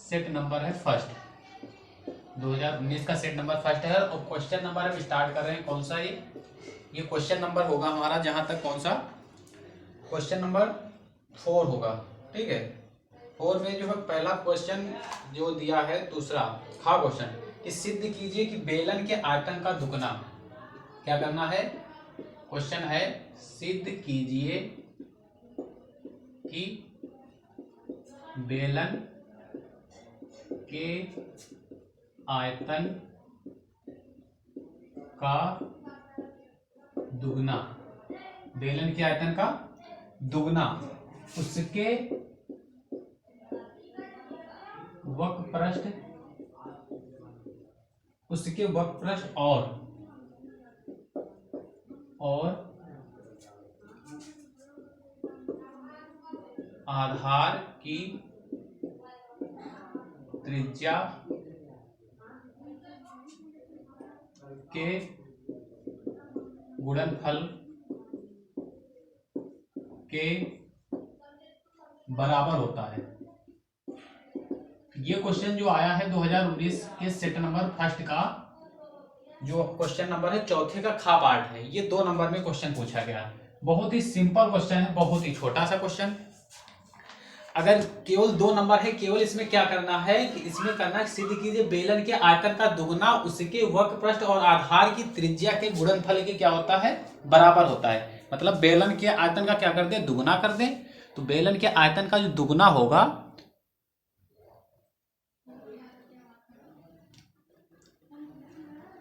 Set number है first, 2019 का set number first है। और क्वेश्चन नंबर हम स्टार्ट कर रहे हैं कौन सा, ये क्वेश्चन नंबर होगा हमारा जहां तक कौन सा, क्वेश्चन नंबर 4 होगा। ठीक है, 4 में जो है पहला क्वेश्चन जो दिया है, दूसरा खा क्वेश्चन कि सिद्ध कीजिए कि बेलन के आयतन का दुगना। क्या करना है, क्वेश्चन है सिद्ध कीजिए कि बेलन के आयतन का दुगना, बेलन के आयतन का दुगना उसके वक्रपृष्ठ, उसके वक्रपृष्ठ और आधार की त्रिज्या के गुणनफल के बराबर होता है। ये क्वेश्चन जो आया है 2019 के सेट नंबर फर्स्ट का, जो क्वेश्चन नंबर है चौथे का खा पार्ट है, ये 2 नंबर में क्वेश्चन पूछा गया। बहुत ही सिंपल क्वेश्चन है, बहुत ही छोटा सा क्वेश्चन। अगर केवल 2 नंबर है, केवल इसमें क्या करना है कि इसमें करना है सिद्ध कीजिए बेलन के आयतन का दुगना उसके वक्रपृष्ठ और आधार की त्रिज्या के गुणनफल के क्या होता है, बराबर होता है। मतलब बेलन के आयतन का क्या कर दें, दुगना कर दें। तो बेलन के आयतन का जो दुगना होगा,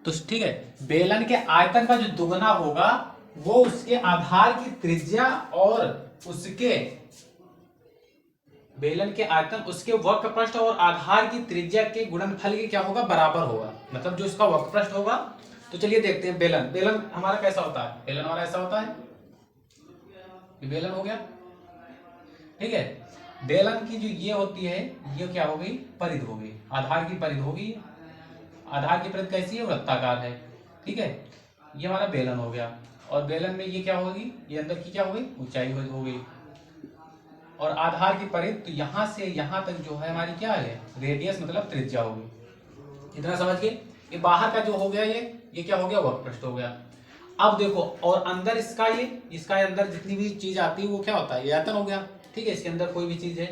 तो ठीक है, बेलन के आयतन का जो दुगना होगा वो उसके आधार की त्रिज्या और उसके बेलन के आयतन उसके वक्रपृष्ठ और आधार की त्रिज्या के गुणनफल के क्या होगा, बराबर होगा। मतलब जो इसका वक्रपृष्ठ होगा, तो चलिए देखते हैं बेलन। बेलन हमारा कैसा होता है, बेलन हमारा ऐसा होता है, ये बेलन हो गया। ठीक है, बेलन की जो ये होती है, ये क्या हो गई, परिध हो गई, आधार की परिध होगी। आधार की परिध कैसी है, वृत्ताकार है। ठीक है, ये हमारा बेलन हो गया। और बेलन में ये क्या होगी, ये अंदर की क्या हो गई, ऊंचाई हो गई। और आधार की परिध, तो यहां से यहां तक जो है हमारी क्या है, रेडियस मतलब त्रिज्या होगी। इतना समझ गए। ये बाहर का जो हो गया, ये क्या हो गया, वक्रपृष्ठ हो गया। अब देखो, और अंदर इसका इसका अंदर जितनी भी चीज आती है वो क्या होता है, ये आयतन हो गया। ठीक है, इसके अंदर कोई भी चीज है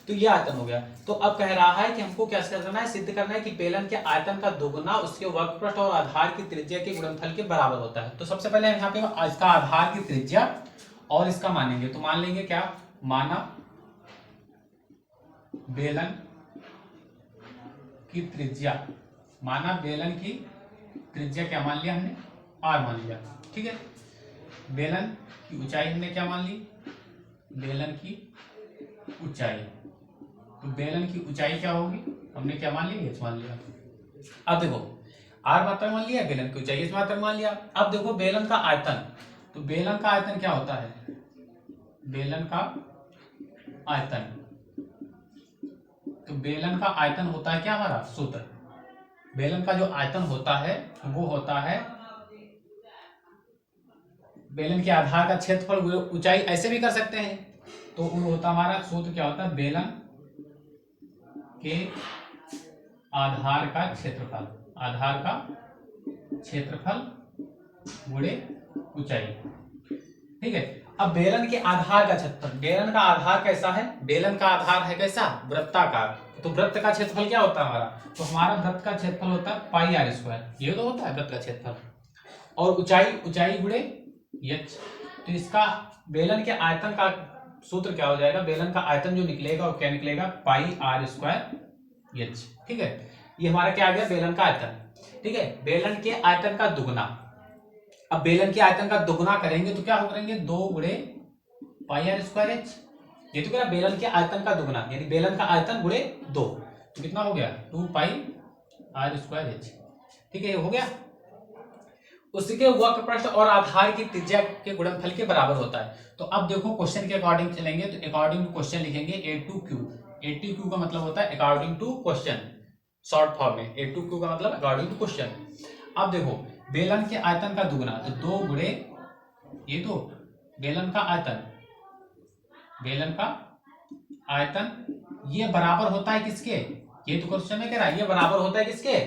तो ये आयतन हो गया। तो अब कह रहा है कि हमको क्या करना है, सिद्ध करना है कि बेलन के आयतन का दुगना उसके वक्रपृष्ठ और आधार की त्रिज्या के गुणनफल के बराबर होता है। तो सबसे पहले यहाँ पे इसका आधार की त्रिज्या और इसका मानेंगे। तो मान लेंगे क्या, माना बेलन की त्रिज्या, माना बेलन की त्रिज्या क्या मान लिया हमने, r मान लिया। ठीक है, बेलन की ऊंचाई हमने क्या मान ली, बेलन की ऊंचाई। तो बेलन की ऊंचाई क्या होगी, हमने क्या मान लिया, h मान लिया। अब देखो, r मात्रक मान लिया, बेलन की ऊंचाई h मात्रक मान लिया। अब देखो बेलन का आयतन, तो बेलन का आयतन क्या होता है, बेलन का आयतन, तो बेलन का आयतन होता है क्या हमारा सूत्र, बेलन का जो आयतन होता है वो होता है बेलन के आधार का क्षेत्रफल ऊंचाई, ऐसे भी कर सकते हैं। तो वो होता हमारा सूत्र क्या होता है, बेलन के आधार का क्षेत्रफल, आधार का क्षेत्रफल गुणे ऊंचाई। ठीक है, अब बेलन के आधार का क्षेत्रफल, बेलन का आधार कैसा है, बेलन का आधार है कैसा, वृत्ताकार। तो वृत्त का क्षेत्रफल क्या होता है हमारा, तो हमारा वृत्त का क्षेत्रफल होता है पाई आर स्क्वायर, ये तो होता है वृत्त का क्षेत्रफल। और ऊंचाई, ऊंचाई गुणे h। तो इसका बेलन के आयतन का सूत्र क्या हो जाएगा, बेलन का आयतन जो निकलेगा वो क्या निकलेगा, पाई आर स्क्वायर h। ठीक है, ये हमारा क्या आ गया, बेलन का आयतन। ठीक है, बेलन के आयतन का दुगना। अब बेलन के आयतन का दुगना करेंगे तो क्या हो करेंगे, 2 गुणे पाई आर स्क्वायर h। ये तो क्या, बेलन के आयतन का दुगना यानी बेलन का आयतन गुणे 2, तो कितना हो गया, 2 पाई आर स्क्वायर h। ठीक है, ये हो गया। उसके वक्रपृष्ठ और आधार की त्रिज्या के गुणनफल के बराबर होता है। तो अब देखो क्वेश्चन के अकॉर्डिंग चलेंगे, तो अकॉर्डिंग टू क्वेश्चन लिखेंगे A2Q। A2Q का मतलब होता है according to question, short form में A2Q का मतलब अकॉर्डिंग टू क्वेश्चन। अब देखो बेलन के आयतन का दुगना, तो 2 गुणे ये तो बेलन का आयतन, बेलन का आयतन ये बराबर होता है किसके, ये तो क्वेश्चन में कह रहा है ये बराबर होता है किसके,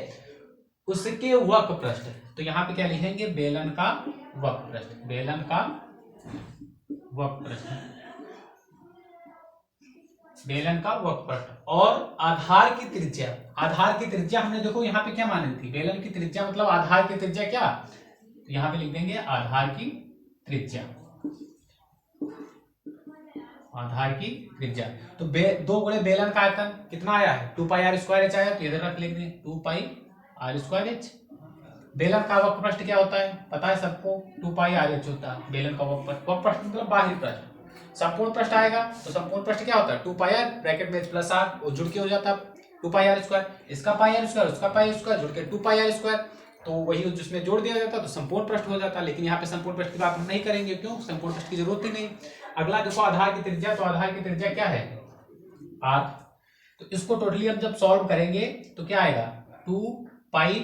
उसके वक्र पृष्ठ। तो यहाँ पे क्या लिखेंगे, बेलन का वक्र पृष्ठ, बेलन का वक्र पृष्ठ, बेलन का वक्र पृष्ठ। और आधार की त्रिज्या, आधार की त्रिज्या हमने देखो यहाँ पे क्या मानी थी, बेलन की त्रिज्या मतलब आधार की त्रिज्या क्या, तो यहाँ पे लिख देंगे आधार की त्रिज्या, आधार की त्रिज्या। तो 2 गुणे बेलन का आयतन कितना आया है, 2 पाई आर स्क्वायर एच आया, तो इधर रख लिख दें 2 पाई आर स्क्वायर एच। बेलन का वक्र पृष्ठ क्या होता है, पता है सबको, 2 पाई आर एच होता है बेलन का वक्र पृष्ठ। वक्र पृष्ठ मतलब बाहरी पृष्ठ। संपूर्ण पृष्ठ आएगा तो संपूर्ण पृष्ठ क्या होता है, 2 पाई आर ब्रैकेट में प्लस आर, वो जुड़ के हो जाता है 2 पाई आर स्क्वायर, इसका पाई आर स्क्वायर उसका पाई स्क्वायर जुड़ के 2 पाई आर स्क्वायर, तो वही जिसमें जोड़ दिया जाता है तो संपूर्ण पृष्ठ हो जाता है। लेकिन यहाँ पे संपूर्ण पृष्ठ की बात हम नहीं करेंगे, क्यों, संपूर्ण पृष्ठ की जरूरत ही नहीं। अगला देखो आधार की त्रिज्या, तो आधार की त्रिज्या क्या है, आर। तो इसको टोटली अब जब सॉल्व करेंगे तो क्या आएगा, 2 पाई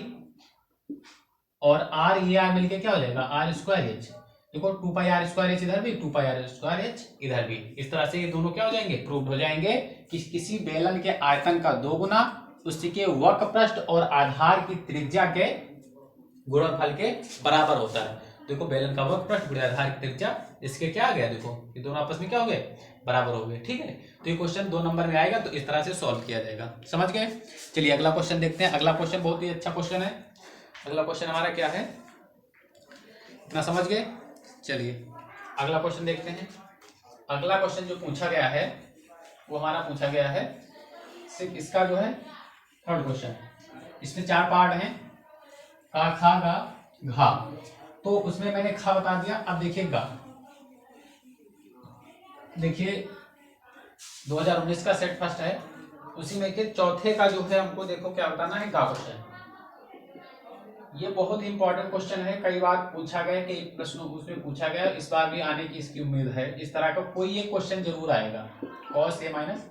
और आर, ये आर मिलके क्या हो जाएगा, आर स्क्वायर एच। देखो 2 पाई आर स्क्वायर एच इधर भी, 2 पाई आर स्क्वायर एच इधर भी। इस तरह से ये दोनों क्या हो जाएंगे, प्रूव्ड हो जाएंगे कि किसी बेलन के आयतन का 2 गुना उसके वक्र पृष्ठ और आधार की त्रिज्या के गुणनफल के बराबर होता है। देखो बेलन का वक्र पृष्ठ गुणा आधार की त्रिज्या, इसके क्या आ गया, देखो ये दोनों आपस में क्या हो गए, बराबर हो गए। ठीक है, तो ये क्वेश्चन 2 नंबर में आएगा, तो इस तरह से सॉल्व किया जाएगा। समझ गए। चलिए अगला क्वेश्चन देखते हैं। अगला क्वेश्चन बहुत ही अच्छा क्वेश्चन है। अगला क्वेश्चन हमारा क्या है, इतना समझ गए। चलिए अगला क्वेश्चन देखते हैं। अगला क्वेश्चन जो पूछा गया है वो हमारा पूछा गया है सिर्फ इसका जो है 3rd क्वेश्चन। इसमें 4 पार्ट हैं, का, खा, गा, घा। तो उसमें मैंने खा बता दिया। अब देखिए गा, देखिए 2019 का सेट फर्स्ट है, उसी में के चौथे का जो है हमको देखो क्या बताना है, गा क्वेश्चन। ये बहुत ही इंपॉर्टेंट क्वेश्चन है, कई बार पूछा गया कि एक प्रश्न उसमें पूछा गया, इस बार भी आने की इसकी उम्मीद है। इस तरह का कोई एक क्वेश्चन जरूर आएगा, cos a माइनस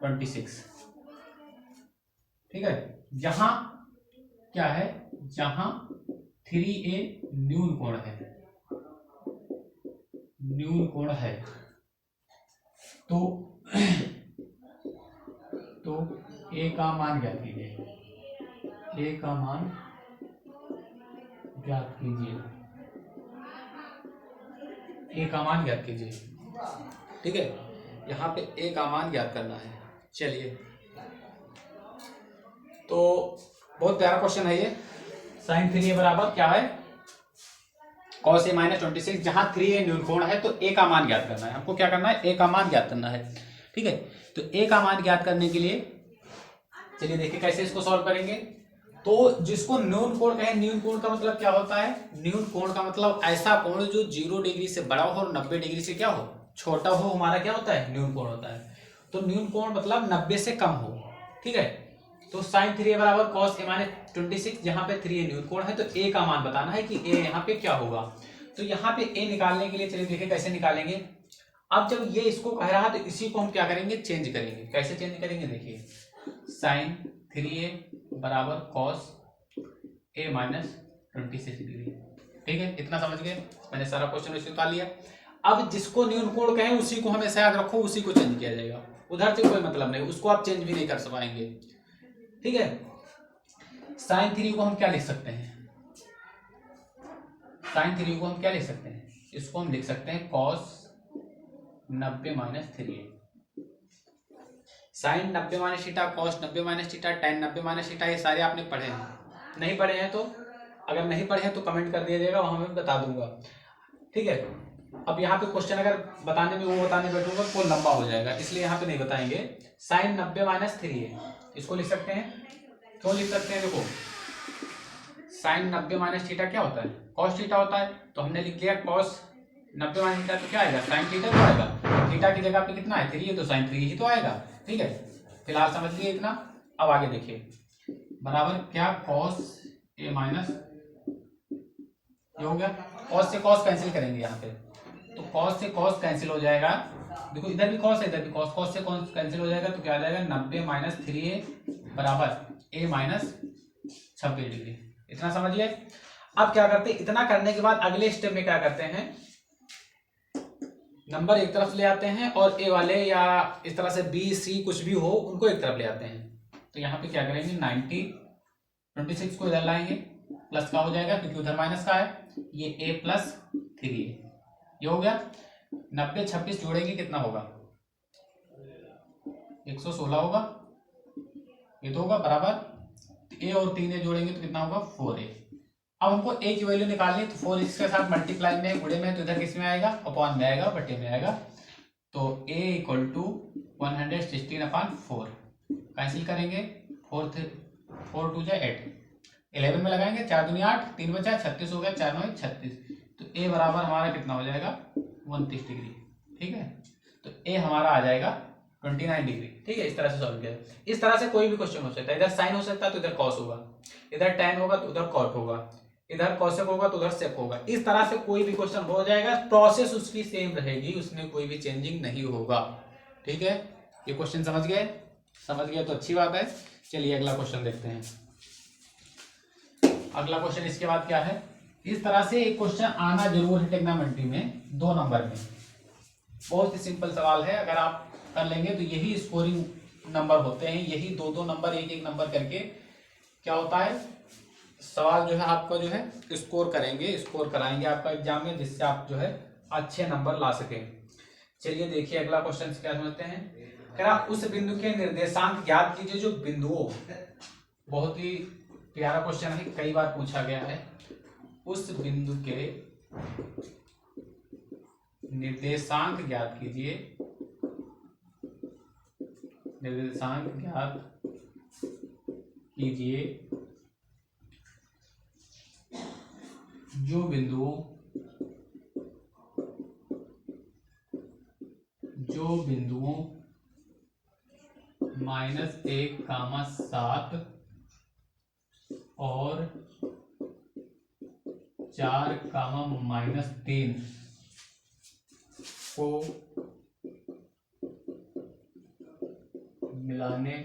26। ठीक है, जहां क्या है, जहां 3a न्यून कोण है, न्यून कोण है, तो a का मान ज्ञात कीजिए, a का मान ज्ञात कीजिए, a का मान ज्ञात कीजिए। ठीक है, यहाँ पे a का मान ज्ञात करना है। चलिए, तो बहुत प्यारा क्वेश्चन है ये। sin 3a बराबर क्या है, cos a माइनस 26। जहां 3a न्यून कोण है तो a का मान ज्ञात करना है। हमको क्या करना है, a का मान ज्ञात करना है। ठीक है, तो a का मान ज्ञात करने के लिए चलिए देखिए कैसे इसको सॉल्व करेंगे। तो जिसको न्यून कोण कहें, न्यून कोण का मतलब क्या होता है, न्यून कोण का मतलब ऐसा कोण जो 0 डिग्री से बड़ा हो और 90 डिग्री से क्या हो, छोटा हो, हमारा क्या होता है, न्यून कोण होता है। तो न्यून कोण मतलब 90 से कम हो। ठीक है, तो sin 3a बराबर cos a माइनस 26, जहां पे 3a न्यून कोण है तो a का मान बताना है कि a यहाँ पे क्या होगा। तो यहाँ पे a निकालने के लिए चलिए देखिए कैसे निकालेंगे। अब जब ये इसको कह रहा है तो इसी को हम क्या करेंगे, चेंज करेंगे। कैसे चेंज करेंगे, देखिए sin 3a बराबर cos a माइनस 26 डिग्री। ठीक है, इतना समझ गए। मैंने सारा क्वेश्चन इससे निकाल लिया। अब जिसको न्यून कोण कहें उसी को हमेशा याद रखो, उसी को चेंज किया जाएगा, उधर से कोई मतलब नहीं, उसको आप चेंज भी नहीं कर पाएंगे। ठीक है, sin 3 को हम क्या लिख सकते हैं, sin 3 को हम क्या लिख सकते हैं, इसको हम लिख सकते हैं cos 90 minus 3a। sin 90 minus theta, cos 90 minus theta, tan 90 minus theta, ये सारे आपने पढ़े हैं। नहीं पढ़े हैं तो, अगर नहीं पढ़े हैं तो कमेंट कर दिया जाएगा, वहां मैं बता दूंगा। ठीक है, अब यहाँ पे क्वेश्चन अगर बताने में वो बताने बैठूंगा तो लंबा हो जाएगा, इसलिए यहाँ पे नहीं बताएंगे। sin 90 माइनस 3a इसको लिख सकते हैं। क्यों लिख सकते हैं, देखो sin 90 माइनस थीटा क्या होता है, cos थीटा होता है। तो हमने लिख लिया cos 90 माइनस थीटा, तो क्या आएगा, sin थीटा तो आएगा। थीटा की जगह पे कितना है, 3 है, तो sin 3 ही तो आएगा। ठीक है, फिलहाल समझ लिए इतना। अब आगे देखिए, बराबर क्या, cos a माइनस, ये हो गया, cos से cos कैंसिल करेंगे यहाँ पे, तो cos से cos कैंसिल हो जाएगा। देखो इधर भी cos है, इधर भी cos, cos से cos कैंसिल हो जाएगा, तो क्या आ जाएगा, 90 माइनस 3a बराबर a माइनस 26 डिग्री। इतना समझिए। अब क्या करते हैं, इतना करने के बाद अगले स्टेप में क्या करते हैं, नंबर एक तरफ ले आते हैं और ए वाले या इस तरह से बी सी कुछ भी हो उनको एक तरफ ले आते हैं। तो यहाँ पे क्या करेंगे 90, 26 को इधर लाएंगे, प्लस का हो जाएगा क्योंकि उधर माइनस का है, ये a प्लस 3 ये हो गया। 90 26 जोड़ेंगे कितना होगा, 116 होगा, ये तो होगा बराबर a और 3a जोड़ेंगे तो कितना होगा 4a। अब हमको a की वैल्यू निकालनी है, तो 4 इसके साथ मल्टीप्लाई में गुणे में, तो इधर किस में आएगा, अपॉन में आएगा, बटे में आएगा। तो a इक्वल टू 116/4 कैंसिल करेंगे, 4 2 जा 8, 11 में लगाएंगे, 4 दूनी 8, 3 बचा 36 हो गया, 4 9 36। तो a बराबर हमारा कितना हो जाएगा 29 डिग्री। ठीक है, तो a हमारा आ जाएगा 29 डिग्री। ठीक है, इस तरह से सॉल्व किया। इस तरह से कोई भी क्वेश्चन हो सकता है, इधर साइन हो सकता है तो इधर कॉस होगा, इधर टैन होगा तो उधर कॉट होगा, इधर कॉसेक होगा तो उधर सेक होगा। इस तरह से कोई भी क्वेश्चन हो जाएगा, प्रोसेस उसकी सेम रहेगी, उसमें कोई भी चेंजिंग नहीं होगा। ठीक है, ये क्वेश्चन समझ गए? समझ गए तो अच्छी बात है। चलिए अगला क्वेश्चन देखते हैं। अगला क्वेश्चन इसके बाद क्या है, इस तरह से एक क्वेश्चन आना जरूर है ट्रिग्नोमेट्री में 2 नंबर में। बहुत ही सिंपल सवाल है, अगर आप कर लेंगे तो यही स्कोरिंग नंबर होते हैं, यही 2 नंबर 1 नंबर करके क्या होता है, सवाल जो है आपका जो है स्कोर करेंगे, स्कोर कराएंगे आपका एग्जाम में, जिससे आप जो है अच्छे नंबर ला सकें। चलिए देखिए अगला क्वेश्चन क्या समझते हैं। अगर आप उस बिंदु के निर्देशांक ज्ञात कीजिए जो बिंदुओं, बहुत ही प्यारा क्वेश्चन है, कई बार पूछा गया है। उस बिंदु के निर्देशांक ज्ञात कीजिए, निर्देशांक ज्ञात कीजिए जो बिंदुओं -1, 7 और 4, -3 को मिलाने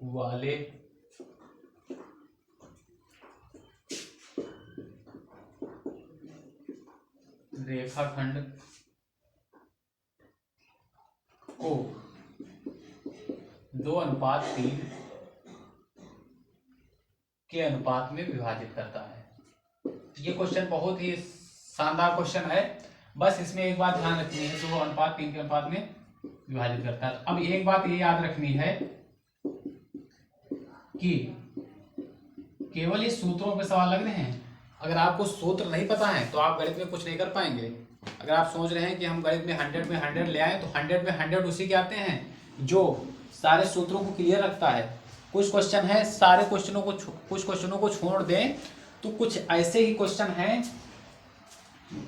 वाले रेखाखंड को 2:3 के अनुपात में विभाजित करता है। ये क्वेश्चन बहुत ही शानदार क्वेश्चन है, बस इसमें एक बात ध्यान रखनी है, 2:3 के अनुपात में विभाजित करता है। अब एक बात ये याद रखनी है कि केवल ये सूत्रों पे सवाल लग रहे हैं, अगर आपको सूत्र नहीं पता है तो आप गणित में कुछ नहीं कर पाएंगे। अगर आप सोच रहे हैं कि हम गणित में 100 में 100 ले आए, तो 100 में 100 उसी के आते हैं जो सारे सूत्रों को क्लियर रखता है। कुछ क्वेश्चन है सारे क्वेश्चनों को कुछ क्वेश्चनों को छोड़ दें, तो कुछ ऐसे ही क्वेश्चन हैं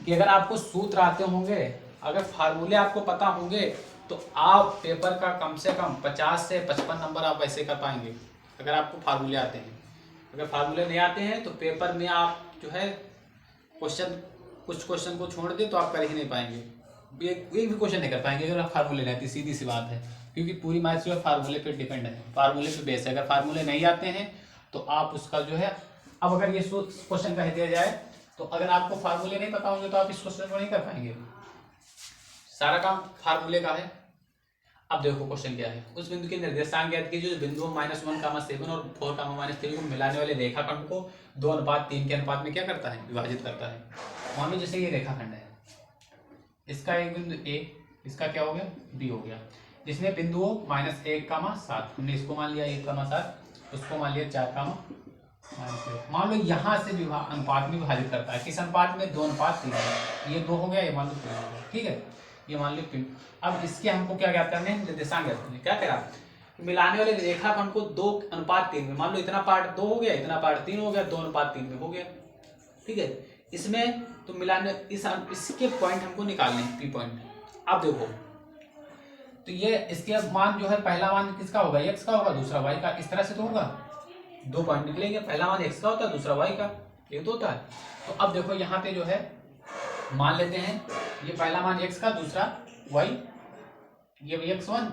कि अगर आपको सूत्र आते होंगे, अगर फार्मूले आपको पता होंगे, तो आप पेपर का कम से कम 50 से 55 नंबर आप ऐसे कर पाएंगे, अगर आपको फार्मूले आते हैं। अगर फार्मूले नहीं आते हैं तो पेपर में आप जो है कुछ क्वेश्चन को छोड़ दे तो आप कर ही नहीं पाएंगे, एक भी क्वेश्चन नहीं कर पाएंगे अगर आप फार्मूले नहीं आते। सीधी सी बात है, क्योंकि पूरी मैथ्स जो है फार्मूले पे डिपेंड है, फार्मूले पे बेस है। अगर फार्मूले नहीं आते हैं तो आप उसका जो है, अब अगर ये क्वेश्चन कह दिया जाए तो अगर आपको फार्मूले नहीं पता होंगे तो आप इस क्वेश्चन को नहीं कर पाएंगे, सारा काम फार्मूले का है। अब देखो क्वेश्चन क्या है, उस बिंदु के निर्देशांक ज्ञात कीजिए जो बिंदुओं -1, 7 और 4, -3 को मिलाने वाले रेखाखंड को 2:3 के अनुपात में क्या करता है, विभाजित करता है। मान लो जैसे ये रेखाखंड है, इसका एक बिंदु A, इसका क्या हो गया B हो गया, जिसमें बिंदुओं -1, 7, हमने इसको मान लिया 1, 7, उसको मान लिया 4, -1। मान लो यहाँ से अनुपात में विभाजित करता है, किस अनुपात में, 2:3। ये 2 हो गया, ये मान लो 3 हो गया। ठीक है, ये मान लो 3। अब इसके हमको क्या ज्ञात करना है, निर्देशांक ज्ञात करना है। क्या करा, मिलाने वाले रेखाखंड को 2:3 में, मान लो इतना पार्ट 2 हो गया, इतना पार्ट 3 हो गया, 2:3 में हो गया। ठीक है, इसमें तो मिलाने इसके पॉइंट हमको निकालने हैं, पी पॉइंट। अब देखो तो ये इसके मान जो है, पहला मान किसका होगा, x का होगा, दूसरा y का, इस तरह से तो होगा। 2 पॉइंट निकलेंगे, पहला मान x का होता है, दूसरा y का, ये तो होता है। तो अब देखो यहाँ पे जो है मान लेते हैं, ये पहला मान x का, दूसरा y, ये x1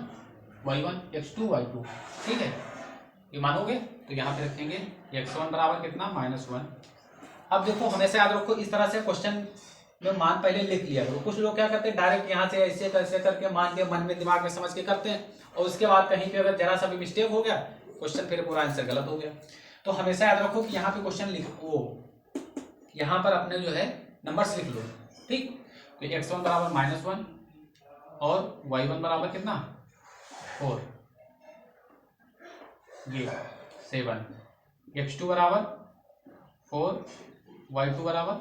y1 x2 y2। ठीक है, ये मानोगे तो यहाँ पे रखेंगे x1 बराबर कितना, -1। अब देखो हमेशा याद रखो, इस तरह से क्वेश्चन में मान पहले लिख लिया करो। कुछ लोग क्या करते हैं, डायरेक्ट यहाँ से ऐसे करके मान के मन में दिमाग में समझ के करते हैं और उसके बाद कहीं पे अगर जरा सा भी मिस्टेक हो गया क्वेश्चन फिर पूरा आंसर गलत हो गया। तो हमेशा याद रखो कि यहाँ पे क्वेश्चन लिखो, यहाँ पर अपने जो है नंबर्स लिख लो, ठीक। तो x1 बराबर -1 और y1 बराबर कितना 4, ये 7, x2 बराबर 4, y2 बराबर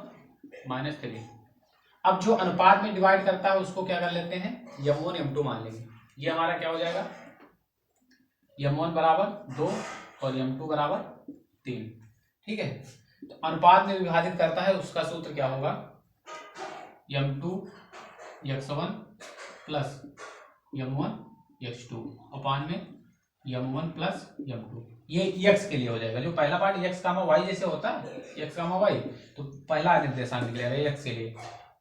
-3। अब जो अनुपात में डिवाइड करता है उसको क्या कर लेते हैं, m1 m2 मान लेंगे। ये हमारा क्या हो जाएगा, m1 बराबर 2 और m2 बराबर 3, ठीक है। तो अनुपात में विभाजित करता है उसका सूत्र क्या होगा, m2 x1 plus m1 x2 अपान में m1 प्लस m2। ये x के लिए हो जाएगा, जो पहला पार्ट x कामा y जैसे होता है, x कामा y, तो पहला निर्देशांक निकलेगा x के लिए,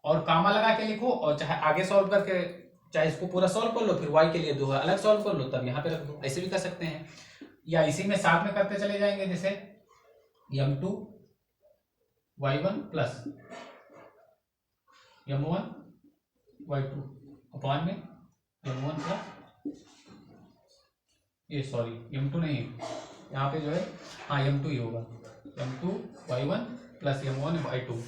और कामा लगा के लिखो, और चाहे आगे सॉल्व करके चाहे इसको पूरा सॉल्व कर लो, फिर y के लिए दो अलग सॉल्व कर लो, तब यहाँ पे रख दो, ऐसे भी कर सकते हैं, या इसी में साथ में करते चले जाएंगे, जैसे m2 y1 plus m1 y2 अपान में m1 प्लस, ये सॉरी m2 नहीं, यहाँ पे जो है हाँ m2 ही होगा, m2 y1 plus m1 y2,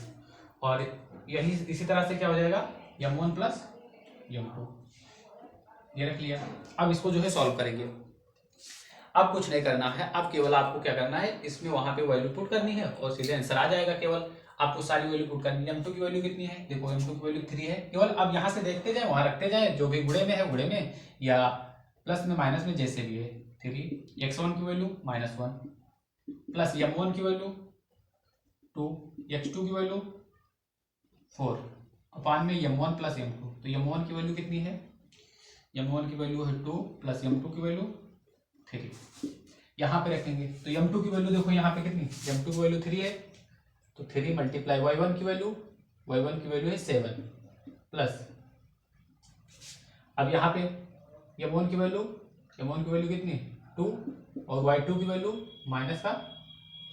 और यही इसी तरह से क्या हो जाएगा m1 प्लस m2, ये रख लिया। अब इसको जो है सॉल्व करेंगे। अब कुछ नहीं करना है, अब केवल आपको क्या करना है, इसमें वहां पे वैल्यू पुट करनी है और सीधे आंसर आ जाएगा। केवल आपको सारी वैल्यू पुट करनी है। m2 की वैल्यू कितनी है, देखो m2 की वैल्यू 3 है। केवल अब यहाँ से देखते जाए, वहां रखते जाए, जो भी गुणे में है गुणे में, या प्लस में माइनस में, जैसे भी है। 3 x1 की वैल्यू -1 प्लस m1 की वैल्यू 2, x2 की वैल्यू 4 अपान में m1 प्लस m2। तो m1 की वैल्यू कितनी है, m1 की वैल्यू है 2 प्लस m2 की वैल्यू 3, यहाँ पे रखेंगे। तो m2 की वैल्यू देखो यहाँ पे कितनी, m2 की वैल्यू 3 है, तो 3 मल्टीप्लाई y1 की वैल्यू, y1 की वैल्यू है 7 प्लस, अब यहाँ पे m1 की वैल्यू कितनी 2 और y2 की वैल्यू माइनस का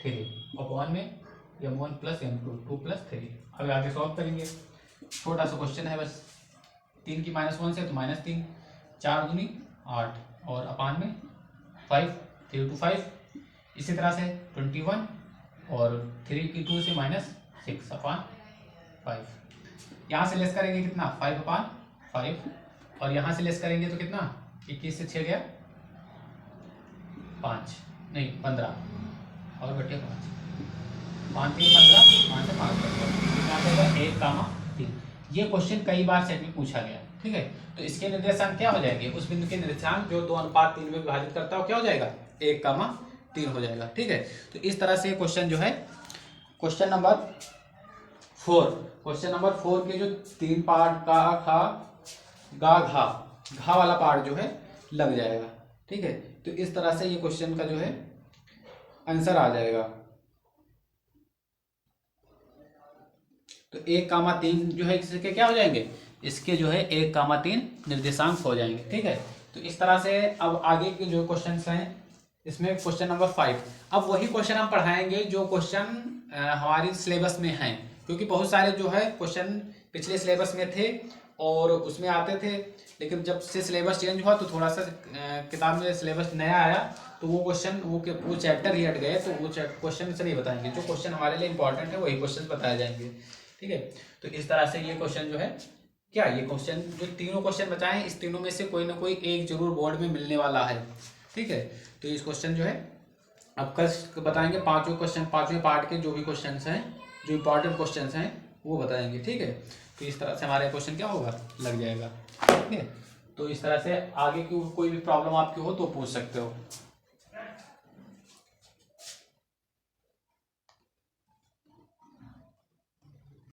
3 अपॉन में m1 प्लस m2 2 प्लस 3। अब आगे सॉल्व करेंगे, छोटा सा क्वेश्चन है बस। 3 की -1 से तो -3, 4 दूनी 8 और अपान में 5, 3 to 5, इसी तरह से 21 और 3 की 2 से -6 अपान 5। यहाँ से लेस करेंगे कितना 5 अपान 5, और यहाँ से लेस करेंगे तो कितना 21 से 6 गया 5 नहीं 15 और बटे 5, 5 3 15, 5 से 5 बटेगा 1 कामा 3। ये क्वेश्चन कई बार सेट में पूछा गया, ठीक है। तो इसके निर्देशांक क्या हो जाएंगे, उस बिंदु के निर्देशांक जो 2:3 में विभाजित करता हो क्या हो जाएगा 1 कामा 3 हो जाएगा, ठीक है। तो इस तरह से क्वेश्चन जो है क्वेश्चन नंबर 4 के जो 3 पार्ट का खा गा घा वाला पार्ट जो है लग जाएगा, ठीक है। तो इस तरह से ये क्वेश्चन का जो है आंसर आ जाएगा। तो 1 कामा 3 जो है इसके क्या हो जाएंगे, इसके जो है 1 कामा 3 निर्देशांक हो जाएंगे, ठीक है। तो इस तरह से अब आगे के जो क्वेश्चन हैं, इसमें क्वेश्चन नंबर 5, अब वही क्वेश्चन हम पढ़ाएंगे जो क्वेश्चन हमारी सिलेबस में हैं, क्योंकि बहुत सारे जो है क्वेश्चन पिछले सिलेबस में थे और उसमें आते थे, लेकिन जब से सिलेबस चेंज हुआ तो थोड़ा सा किताब में सिलेबस नया आया, तो वो क्वेश्चन वो चैप्टर ही हट गए, तो वो क्वेश्चन से नहीं बताएंगे। जो क्वेश्चन हमारे लिए इंपॉर्टेंट है वही क्वेश्चन बताए जाएंगे, ठीक है। तो इस तरह से ये क्वेश्चन जो है क्या, ये क्वेश्चन जो तीनों क्वेश्चन बचाए हैं, इस तीनों में से कोई ना कोई एक जरूर बोर्ड में मिलने वाला है, ठीक है। तो इस क्वेश्चन जो है अब कल बताएंगे पांचवें पार्ट के जो भी क्वेश्चन हैं, जो इंपॉर्टेंट क्वेश्चन हैं वो बताएंगे, ठीक है। तो इस तरह से हमारे क्वेश्चन क्या होगा लग जाएगा, ठीक है। तो इस तरह से आगे की कोई भी प्रॉब्लम आपकी हो तो पूछ सकते हो।